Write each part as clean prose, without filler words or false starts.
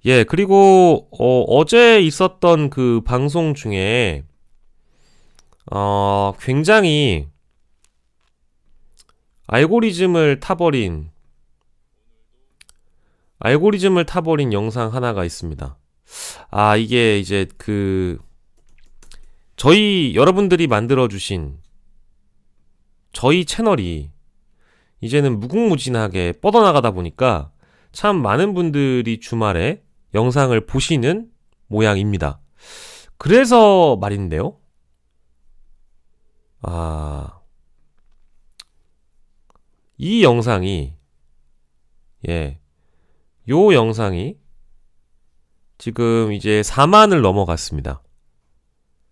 예, 그리고 어제 있었던 그 방송 중에 굉장히 알고리즘을 타버린 알고리즘을 타버린 영상 하나가 있습니다. 아, 이게 이제 저희 여러분들이 만들어주신 저희 채널이 이제는 무궁무진하게 뻗어나가다 보니까 참 많은 분들이 주말에 영상을 보시는 모양입니다. 그래서 말인데요. 아, 이 영상이, 예, 요 영상이 지금 이제 4만을 넘어갔습니다.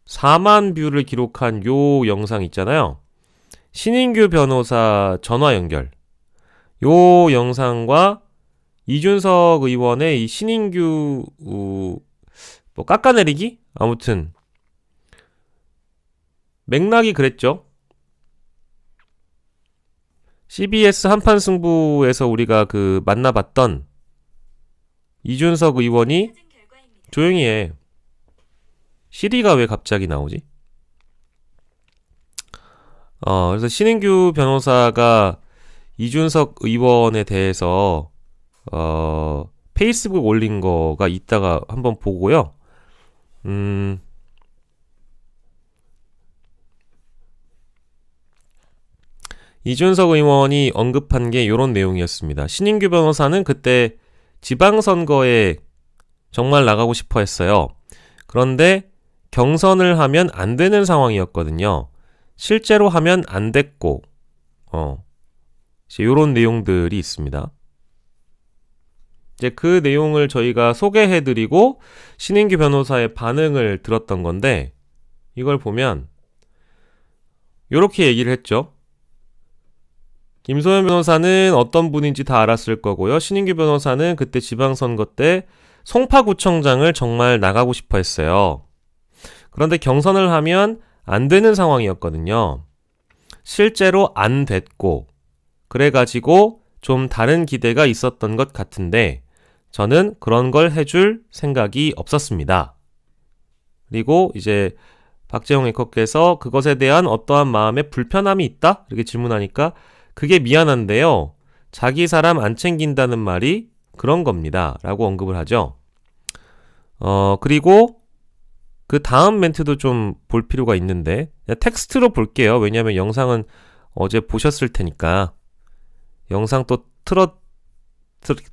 4만 뷰를 기록한 요 영상 있잖아요. 신인규 변호사 전화 연결. 요 영상과 이준석 의원의 이 신인규 뭐 깎아내리기? 아무튼 맥락이 그랬죠. CBS 한판 승부에서 우리가 그 만나봤던 이준석 의원이 조용히 해. 시리가 왜 갑자기 나오지? 그래서 신인규 변호사가 이준석 의원에 대해서 페이스북 올린 거가 있다가 한번 보고요. 음, 이준석 의원이 언급한 게 이런 내용이었습니다. 신인규 변호사는 그때 지방선거에 정말 나가고 싶어 했어요. 그런데 경선을 하면 안 되는 상황이었거든요. 실제로 하면 안 됐고, 이런 내용들이 있습니다. 이제 그 내용을 저희가 소개해드리고 신인규 변호사의 반응을 들었던 건데, 이걸 보면 이렇게 얘기를 했죠. 김소연 변호사는 어떤 분인지 다 알았을 거고요. 신인규 변호사는 그때 지방선거 때 송파구청장을 정말 나가고 싶어 했어요. 그런데 경선을 하면 안 되는 상황이었거든요. 실제로 안 됐고, 그래가지고 좀 다른 기대가 있었던 것 같은데, 저는 그런 걸 해줄 생각이 없었습니다. 그리고 이제 박재홍 앵커께서 그것에 대한 어떠한 마음의 불편함이 있다? 이렇게 질문하니까 그게 미안한데요. 자기 사람 안 챙긴다는 말이 그런 겁니다. 라고 언급을 하죠. 그리고 그 다음 멘트도 좀 볼 필요가 있는데 텍스트로 볼게요. 왜냐하면 영상은 어제 보셨을 테니까 영상 또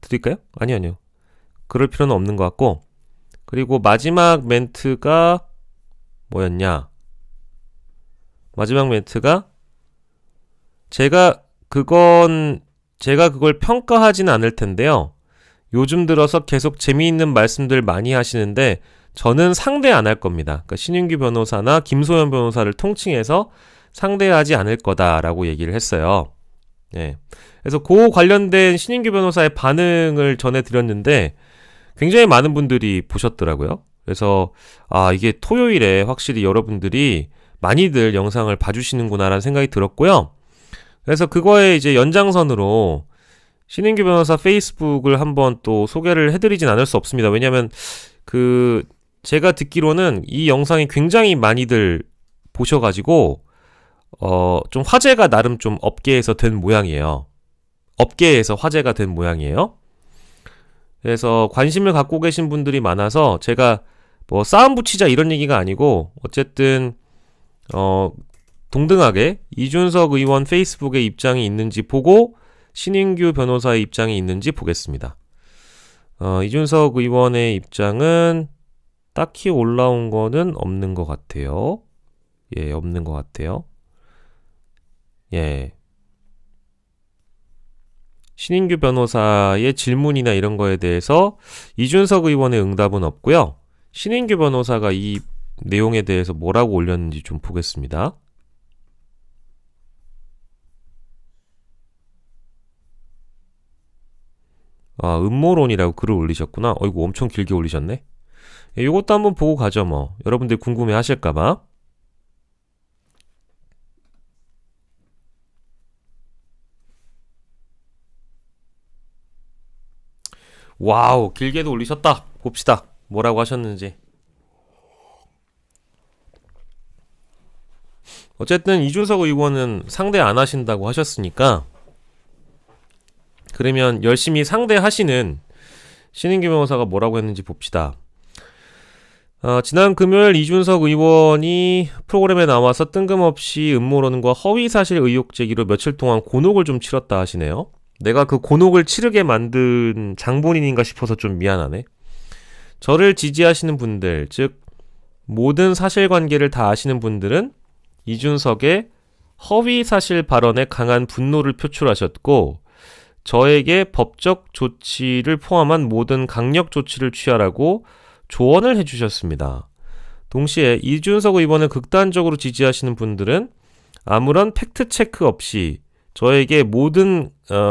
드릴까요? 아니요. 그럴 필요는 없는 것 같고 그리고 마지막 멘트가 뭐였냐? 마지막 멘트가 제가 그건 제가 그걸 평가하지는 않을 텐데요. 요즘 들어서 계속 재미있는 말씀들 많이 하시는데 저는 상대 안 할 겁니다. 그러니까 신윤규 변호사나 김소연 변호사를 통칭해서 상대하지 않을 거다라고 얘기를 했어요. 예. 그래서 그 관련된 신윤규 변호사의 반응을 전해드렸는데 굉장히 많은 분들이 보셨더라고요. 그래서 이게 토요일에 확실히 여러분들이 많이들 영상을 봐주시는구나라는 생각이 들었고요. 그래서 그거에 이제 연장선으로 신인규 변호사 페이스북을 한번 또 소개를 해드리진 않을 수 없습니다. 왜냐면 제가 듣기로는 이 영상이 굉장히 많이들 보셔가지고 좀 화제가 나름 좀 업계에서 된 모양이에요. 업계에서 화제가 된 모양이에요. 그래서 관심을 갖고 계신 분들이 많아서 제가 뭐 싸움 붙이자 이런 얘기가 아니고 어쨌든 동등하게 이준석 의원 페이스북에 입장이 있는지 보고 신인규 변호사의 입장이 있는지 보겠습니다. 이준석 의원의 입장은 딱히 올라온 거는 없는 것 같아요. 예, 없는 것 같아요. 예. 신인규 변호사의 질문이나 이런 거에 대해서 이준석 의원의 응답은 없고요. 신인규 변호사가 이 내용에 대해서 뭐라고 올렸는지 좀 보겠습니다. 음모론이라고 글을 올리셨구나. 어이구, 엄청 길게 올리셨네. 예, 요것도 한번 보고 가죠, 뭐. 여러분들 궁금해 하실까봐. 와우, 길게도 올리셨다. 봅시다. 뭐라고 하셨는지. 어쨌든 이준석 의원은 상대 안 하신다고 하셨으니까 그러면 열심히 상대하시는 신인규 변호사가 뭐라고 했는지 봅시다. 지난 금요일 이준석 의원이 프로그램에 나와서 뜬금없이 음모론과 허위사실 의혹 제기로 며칠 동안 곤혹을 좀 치렀다 하시네요. 내가 그 곤혹을 치르게 만든 장본인인가 싶어서 좀 미안하네. 저를 지지하시는 분들, 즉 모든 사실관계를 다 아시는 분들은 이준석의 허위사실 발언에 강한 분노를 표출하셨고 저에게 법적 조치를 포함한 모든 강력 조치를 취하라고 조언을 해주셨습니다. 동시에 이준석 의원을 극단적으로 지지하시는 분들은 아무런 팩트체크 없이 저에게 모든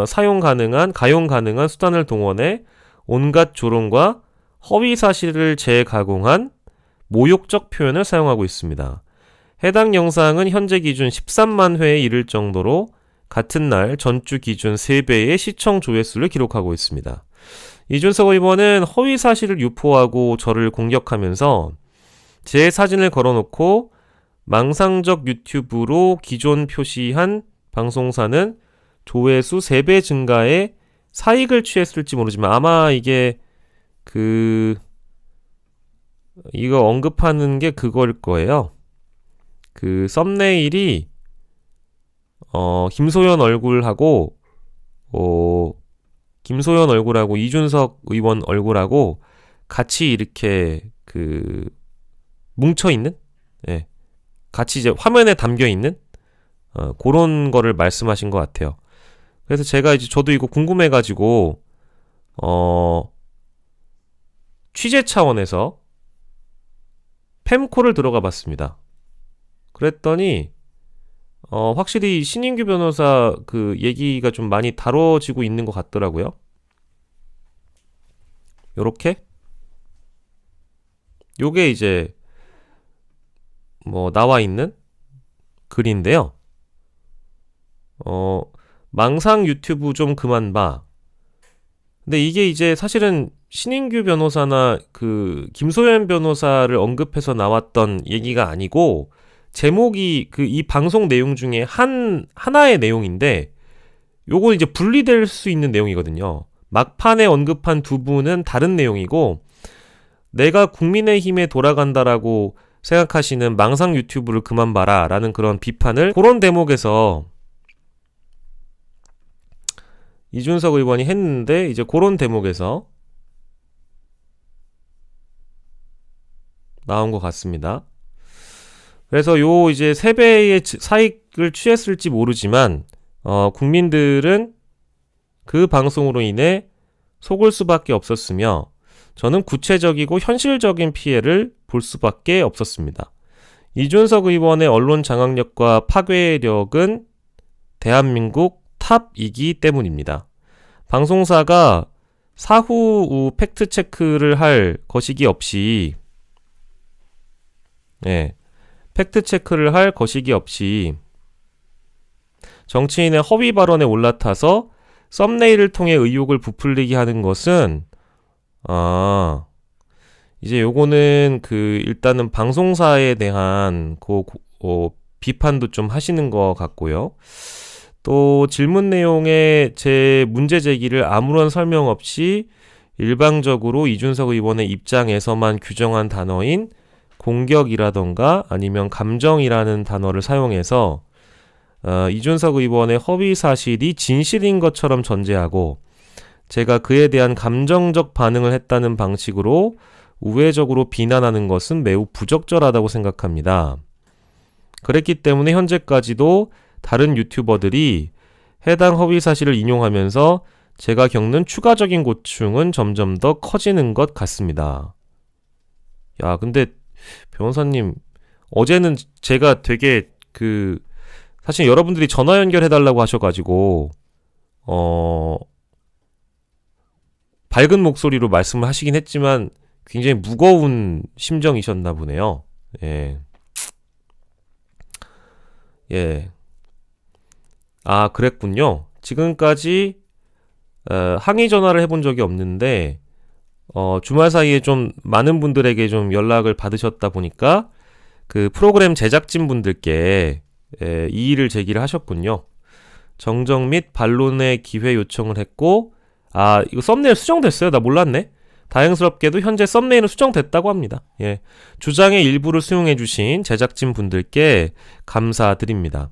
가용 가능한 수단을 동원해 온갖 조롱과 허위사실을 재가공한 모욕적 표현을 사용하고 있습니다. 해당 영상은 현재 기준 13만 회에 이를 정도로 같은 날 전주 기준 3배의 시청 조회수를 기록하고 있습니다. 이준석 의원은 허위사실을 유포하고 저를 공격하면서 제 사진을 걸어놓고 망상적 유튜브로 기존 표시한 방송사는 조회수 3배 증가에 사익을 취했을지 모르지만 아마 이게 이거 언급하는 게 그걸 거예요. 그 썸네일이 김소연 얼굴하고 이준석 의원 얼굴하고 같이 이렇게 뭉쳐있는? 예. 같이 이제 화면에 담겨있는? 그런 거를 말씀하신 것 같아요. 그래서 제가 저도 이거 궁금해가지고, 취재 차원에서 팸코를 들어가 봤습니다. 그랬더니, 확실히 신인규 변호사 그 얘기가 좀 많이 다뤄지고 있는 것 같더라고요. 요렇게. 요게 이제, 나와 있는 글인데요. 망상 유튜브 좀 그만 봐. 근데 이게 이제 사실은 신인규 변호사나 김소연 변호사를 언급해서 나왔던 얘기가 아니고, 제목이 이 방송 내용 중에 하나의 내용인데, 요건 이제 분리될 수 있는 내용이거든요. 막판에 언급한 두 분은 다른 내용이고, 내가 국민의힘에 돌아간다라고 생각하시는 망상 유튜브를 그만 봐라 라는 그런 비판을 그런 대목에서 이준석 의원이 했는데, 이제 그런 대목에서 나온 것 같습니다. 그래서 이제 3배의 사익을 취했을지 모르지만 국민들은 그 방송으로 인해 속을 수밖에 없었으며 저는 구체적이고 현실적인 피해를 볼 수밖에 없었습니다. 이준석 의원의 언론 장악력과 파괴력은 대한민국 탑이기 때문입니다. 방송사가 사후 팩트체크를 할 것이기 없이 정치인의 허위 발언에 올라타서 썸네일을 통해 의혹을 부풀리게 하는 것은 이제 요거는 일단은 방송사에 대한 비판도 좀 하시는 것 같고요. 또 질문 내용에 제 문제 제기를 아무런 설명 없이 일방적으로 이준석 의원의 입장에서만 규정한 단어인 공격이라던가 아니면 감정이라는 단어를 사용해서 이준석 의원의 허위 사실이 진실인 것처럼 전제하고 제가 그에 대한 감정적 반응을 했다는 방식으로 우회적으로 비난하는 것은 매우 부적절하다고 생각합니다. 그랬기 때문에 현재까지도 다른 유튜버들이 해당 허위 사실을 인용하면서 제가 겪는 추가적인 고충은 점점 더 커지는 것 같습니다. 야, 근데 변호사님, 어제는 제가 되게 사실 여러분들이 전화 연결해달라고 하셔가지고 밝은 목소리로 말씀을 하시긴 했지만 굉장히 무거운 심정이셨나 보네요. 예. 아, 그랬군요. 지금까지 항의 전화를 해본 적이 없는데 주말 사이에 좀 많은 분들에게 좀 연락을 받으셨다 보니까 그 프로그램 제작진 분들께 이의를 제기를 하셨군요. 정정 및 반론의 기회 요청을 했고, 이거 썸네일 수정됐어요. 나 몰랐네. 다행스럽게도 현재 썸네일은 수정됐다고 합니다. 예. 주장의 일부를 수용해주신 제작진 분들께 감사드립니다.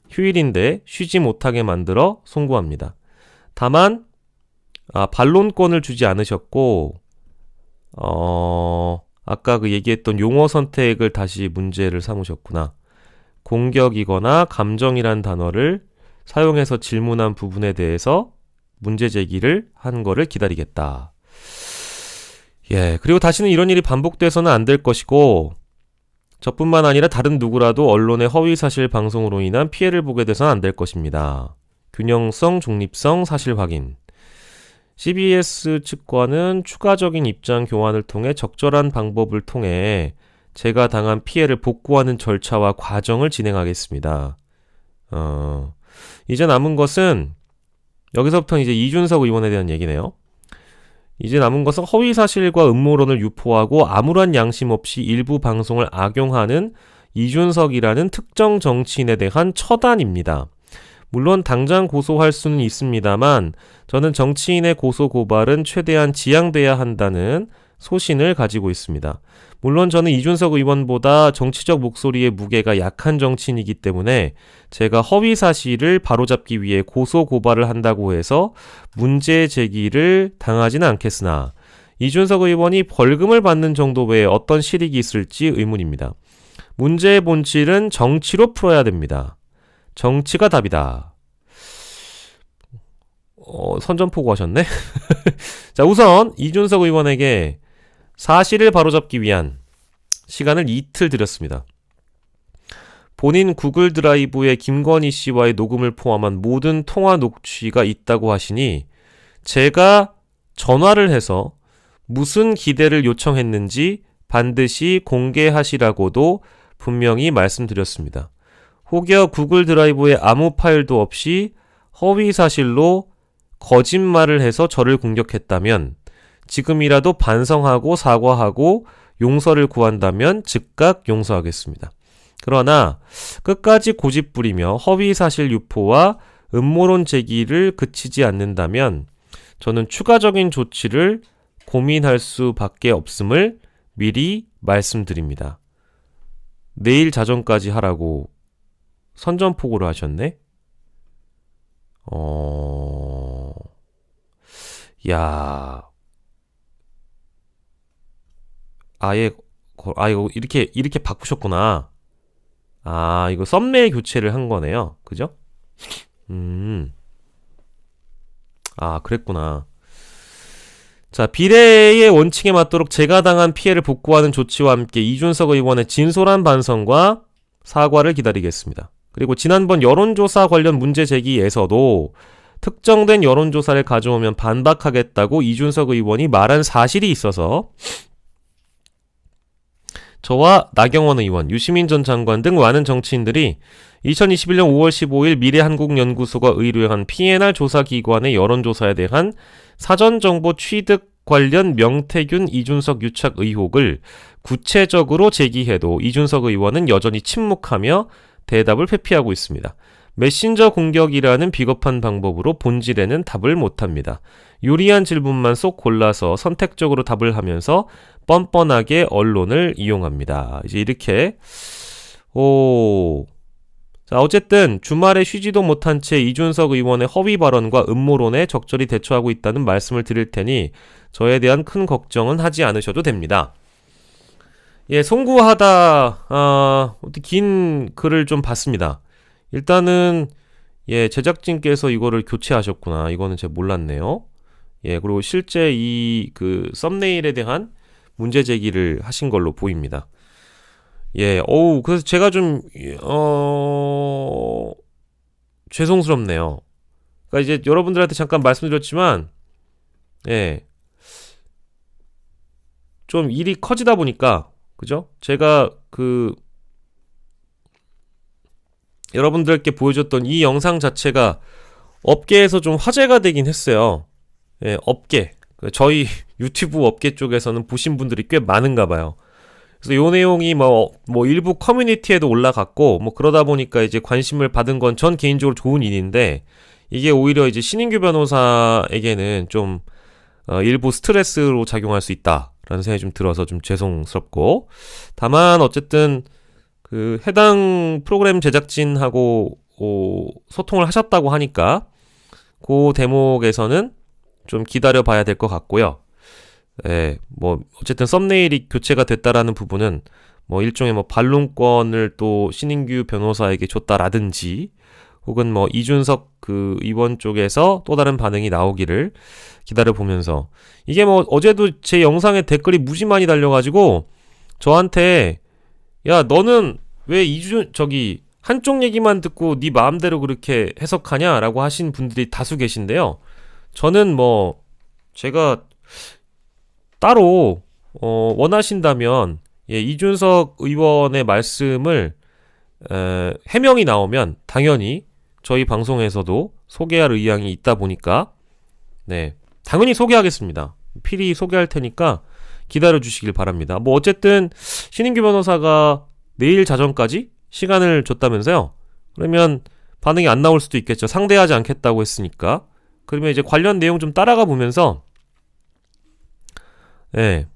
휴일인데 쉬지 못하게 만들어 송구합니다. 다만, 반론권을 주지 않으셨고, 아까 그 얘기했던 용어 선택을 다시 문제를 삼으셨구나. 공격이거나 감정이란 단어를 사용해서 질문한 부분에 대해서 문제 제기를 한 거를 기다리겠다. 예, 그리고 다시는 이런 일이 반복돼서는 안 될 것이고, 저뿐만 아니라 다른 누구라도 언론의 허위사실 방송으로 인한 피해를 보게 돼서는 안 될 것입니다. 균형성, 중립성, 사실 확인. CBS 측과는 추가적인 입장 교환을 통해 적절한 방법을 통해 제가 당한 피해를 복구하는 절차와 과정을 진행하겠습니다. 이제 남은 것은 여기서부터 이제 이준석 의원에 대한 얘기네요. 이제 남은 것은 허위사실과 음모론을 유포하고 아무런 양심 없이 일부 방송을 악용하는 이준석이라는 특정 정치인에 대한 처단입니다. 물론 당장 고소할 수는 있습니다만 저는 정치인의 고소 고발은 최대한 지양돼야 한다는 소신을 가지고 있습니다. 물론 저는 이준석 의원보다 정치적 목소리의 무게가 약한 정치인이기 때문에 제가 허위 사실을 바로잡기 위해 고소 고발을 한다고 해서 문제 제기를 당하지는 않겠으나 이준석 의원이 벌금을 받는 정도 외에 어떤 실익이 있을지 의문입니다. 문제의 본질은 정치로 풀어야 됩니다. 정치가 답이다. 선전포고 하셨네? 자, 우선 이준석 의원에게 사실을 바로잡기 위한 시간을 이틀 드렸습니다. 본인 구글 드라이브에 김건희 씨와의 녹음을 포함한 모든 통화 녹취가 있다고 하시니 제가 전화를 해서 무슨 기대를 요청했는지 반드시 공개하시라고도 분명히 말씀드렸습니다. 혹여 구글 드라이브에 아무 파일도 없이 허위 사실로 거짓말을 해서 저를 공격했다면 지금이라도 반성하고 사과하고 용서를 구한다면 즉각 용서하겠습니다. 그러나 끝까지 고집부리며 허위 사실 유포와 음모론 제기를 그치지 않는다면 저는 추가적인 조치를 고민할 수밖에 없음을 미리 말씀드립니다. 내일 자정까지 하라고 선전포고를 하셨네? 야, 이거 이렇게 바꾸셨구나. 이거 썸네일 교체를 한 거네요. 그죠? 그랬구나. 자, 비례의 원칙에 맞도록 제가 당한 피해를 복구하는 조치와 함께 이준석 의원의 진솔한 반성과 사과를 기다리겠습니다. 그리고 지난번 여론조사 관련 문제 제기에서도 특정된 여론조사를 가져오면 반박하겠다고 이준석 의원이 말한 사실이 있어서 저와 나경원 의원, 유시민 전 장관 등 많은 정치인들이 2021년 5월 15일 미래한국연구소가 의뢰한 PNR 조사기관의 여론조사에 대한 사전정보 취득 관련 명태균, 이준석 유착 의혹을 구체적으로 제기해도 이준석 의원은 여전히 침묵하며 대답을 회피하고 있습니다. 메신저 공격이라는 비겁한 방법으로 본질에는 답을 못합니다. 유리한 질문만 쏙 골라서 선택적으로 답을 하면서 뻔뻔하게 언론을 이용합니다. 이제 이렇게 자, 어쨌든 주말에 쉬지도 못한 채 이준석 의원의 허위 발언과 음모론에 적절히 대처하고 있다는 말씀을 드릴 테니 저에 대한 큰 걱정은 하지 않으셔도 됩니다. 예, 송구하다 긴 글을 좀 봤습니다. 일단은 제작진께서 이거를 교체하셨구나. 이거는 제가 몰랐네요. 예, 그리고 실제 이 그 썸네일에 대한 문제 제기를 하신 걸로 보입니다. 예, 그래서 제가 좀 죄송스럽네요. 그러니까 이제 여러분들한테 잠깐 말씀드렸지만 좀 일이 커지다 보니까 그죠? 제가 여러분들께 보여줬던 이 영상 자체가 업계에서 좀 화제가 되긴 했어요. 예, 업계. 저희 유튜브 업계 쪽에서는 보신 분들이 꽤 많은가 봐요. 그래서 요 내용이 뭐 일부 커뮤니티에도 올라갔고, 뭐 그러다 보니까 이제 관심을 받은 건 전 개인적으로 좋은 일인데, 이게 오히려 이제 신인규 변호사에게는 좀, 일부 스트레스로 작용할 수 있다라는 생각이 좀 들어서 좀 죄송스럽고, 다만 어쨌든 그 해당 프로그램 제작진하고 소통을 하셨다고 하니까, 그 대목에서는 좀 기다려 봐야 될 것 같고요. 예, 뭐 어쨌든 썸네일이 교체가 됐다라는 부분은 뭐 일종의 뭐 반론권을 또 신인규 변호사에게 줬다라든지, 혹은 뭐 이준석 그 의원 쪽에서 또 다른 반응이 나오기를 기다려 보면서, 이게 뭐 어제도 제 영상에 댓글이 무지 많이 달려가지고 저한테 야 너는 왜 한쪽 얘기만 듣고 네 마음대로 그렇게 해석하냐라고 하신 분들이 다수 계신데요. 저는 뭐 제가 따로 원하신다면, 예, 이준석 의원의 말씀을 해명이 나오면 당연히 저희 방송에서도 소개할 의향이 있다 보니까, 네, 당연히 소개하겠습니다. 필히 소개할 테니까 기다려 주시길 바랍니다. 뭐 어쨌든 신인규 변호사가 내일 자정까지 시간을 줬다면서요. 그러면 반응이 안 나올 수도 있겠죠. 상대하지 않겠다고 했으니까. 그러면 이제 관련 내용 좀 따라가 보면서, 예,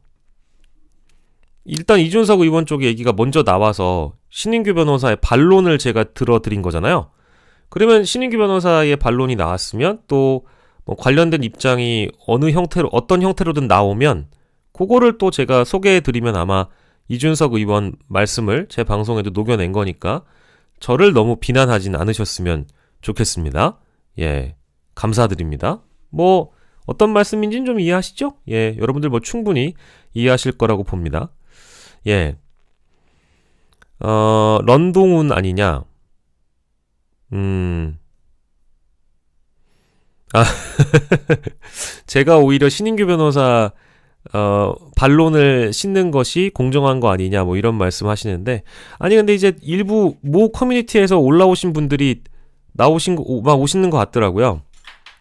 일단 이준석 의원 쪽의 얘기가 먼저 나와서 신인규 변호사의 반론을 제가 들어드린 거잖아요. 그러면 신인규 변호사의 반론이 나왔으면 또 뭐 관련된 입장이 어떤 형태로든 나오면 그거를 또 제가 소개해드리면 아마 이준석 의원 말씀을 제 방송에도 녹여낸 거니까 저를 너무 비난하진 않으셨으면 좋겠습니다. 예, 감사드립니다. 뭐 어떤 말씀인지는 좀 이해하시죠? 예, 여러분들 뭐 충분히 이해하실 거라고 봅니다. 예, 런동운 아니냐? 제가 오히려 신인규 변호사 반론을 싣는 것이 공정한 거 아니냐, 뭐 이런 말씀 하시는데, 아니 근데 이제 일부 모 커뮤니티에서 올라오신 분들이 오시는 것 같더라고요.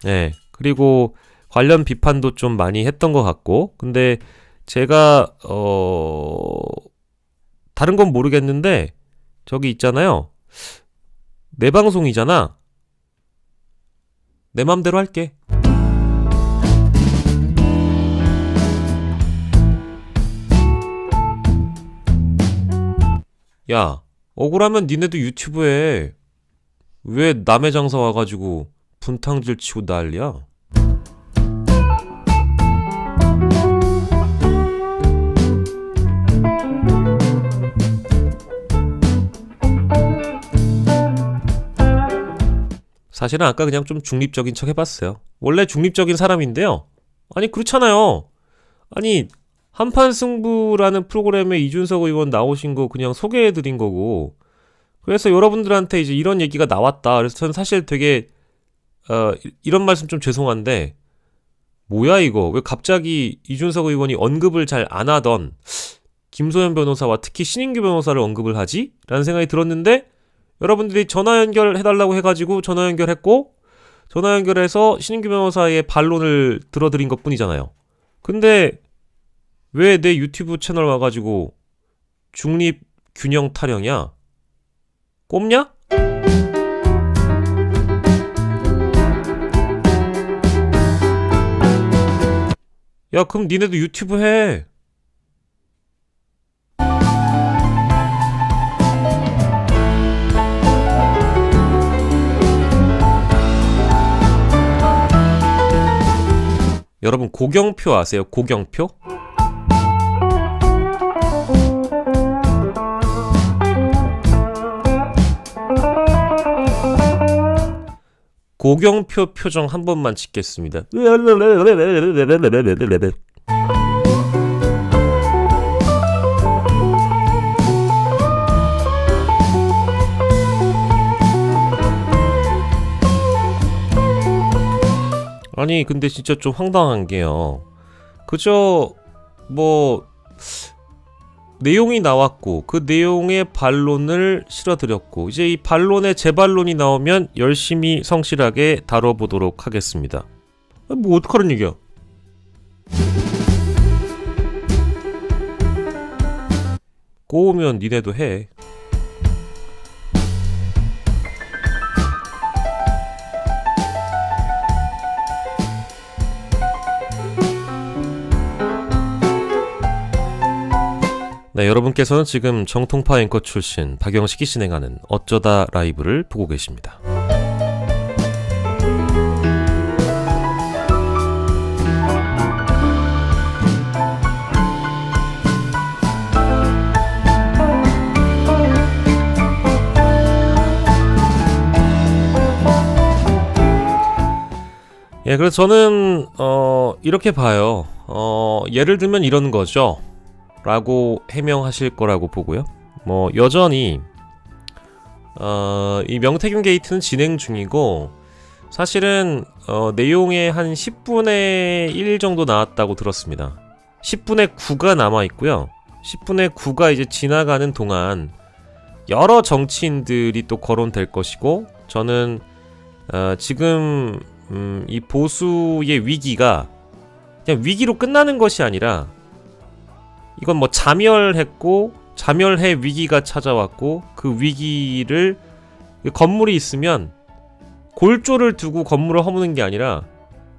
예, 그리고 관련 비판도 좀 많이 했던 것 같고, 근데 제가 다른 건 모르겠는데 저기 있잖아요, 내 방송이잖아, 내 맘대로 할게. 야, 억울하면 니네도 유튜브에 왜 남의 장사 와가지고 분탕질 치고 난리야? 사실은 아까 그냥 좀 중립적인 척 해봤어요. 원래 중립적인 사람인데요. 아니 그렇잖아요. 아니 한판 승부라는 프로그램에 이준석 의원 나오신 거 그냥 소개해드린 거고, 그래서 여러분들한테 이제 이런 얘기가 나왔다. 그래서 저는 사실 되게 이런 말씀 좀 죄송한데, 뭐야 이거 왜 갑자기 이준석 의원이 언급을 잘 안 하던 김소연 변호사와 특히 신인규 변호사를 언급을 하지? 라는 생각이 들었는데, 여러분들이 전화 연결해달라고 해가지고 전화 연결했고, 전화 연결해서 신인규 변호사의 반론을 들어드린 것 뿐이잖아요. 근데 왜 내 유튜브 채널 와가지고 중립 균형 타령이야? 꼽냐? 야, 그럼 니네도 유튜브 해. 여러분 고경표 아세요? 고경표? 고경표 표정 한 번만 짓겠습니다. 아니 근데 진짜 좀 황당한 게요, 그저 뭐 내용이 나왔고 그 내용의 반론을 실어드렸고 이제 이 반론의 재반론이 나오면 열심히 성실하게 다뤄보도록 하겠습니다. 뭐 어떡하란 얘기야. 꼬우면 니네도 해. 네, 여러분께서는 지금 정통파 앵커 출신 박영식이 진행하는 어쩌다 라이브를 보고 계십니다. 예, 그래서 저는 이렇게 봐요. 예를 들면 이런 거죠. 라고 해명하실 거라고 보고요. 뭐 여전히 이 명태균 게이트는 진행 중이고 사실은 내용의 한 10분의 1 정도 나왔다고 들었습니다. 10분의 9가 남아 있고요. 10분의 9가 이제 지나가는 동안 여러 정치인들이 또 거론될 것이고 자는 지금 이 보수의 위기가 그냥 위기로 끝나는 것이 아니라 이건 뭐 자멸했고 자멸해 위기가 찾아왔고 그 위기를 건물이 있으면 골조를 두고 건물을 허무는 게 아니라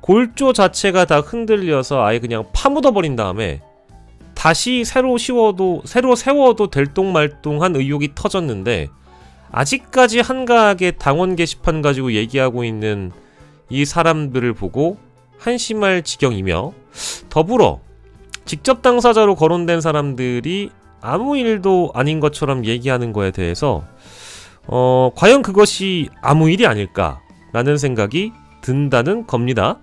골조 자체가 다 흔들려서 아예 그냥 파묻어 버린 다음에 다시 새로 세워도 될똥말똥한 의혹이 터졌는데 아직까지 한가하게 당원 게시판 가지고 얘기하고 있는 이 사람들을 보고 한심할 지경이며 더불어 직접 당사자로 거론된 사람들이 아무 일도 아닌 것처럼 얘기하는 거에 대해서 과연 그것이 아무 일이 아닐까라는 생각이 든다는 겁니다.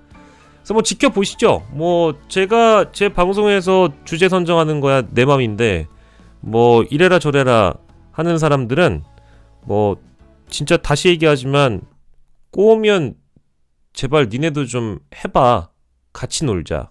그래서 뭐 지켜보시죠. 뭐 제가 제 방송에서 주제 선정하는 거야 내 맘인데 뭐 이래라 저래라 하는 사람들은 뭐 진짜 다시 얘기하지만 꼬우면 제발 니네도 좀 해봐. 같이 놀자.